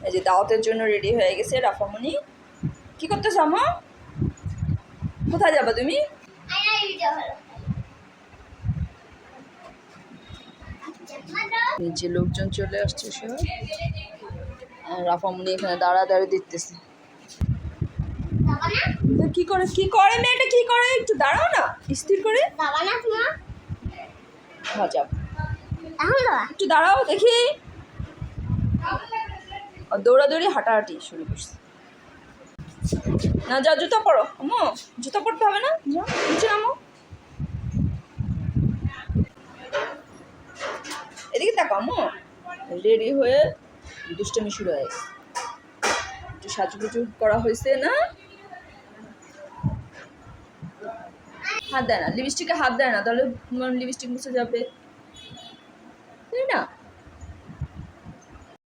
এই যে দাওয়াতের জন্য রেডি হয়ে গেছে রাফামণি। কি করতেছো আম্মু? কোথায় যাবা তুমি? নিচে লোকজন চলে আসছে সব। রাফামণি এখানে দাঁড়ায় দেখতেছে। কি করে মেয়েটা, কি করে? একটু দাঁড়াও না, স্থির করে। হ্যাঁ যাও, একটু দাঁড়াও দেখি। দৌড়াদৌড়ি হাঁটাহাঁটি শুরু করছে। না যাও, জুতা পরো আম্মু, জুতা পরতে হবে না, যাও নিচে নামো। এদিকে তাকো আম্মু। রেডি হয়ে দুষ্টমি শুরু হয়ে গেছে। একটু সাজুগুজু করা হয়েছে না? হাত দেয় না, লিপস্টিকে হাত দেয় না, তাহলে লিপস্টিক মুছে যাবে, তাই না?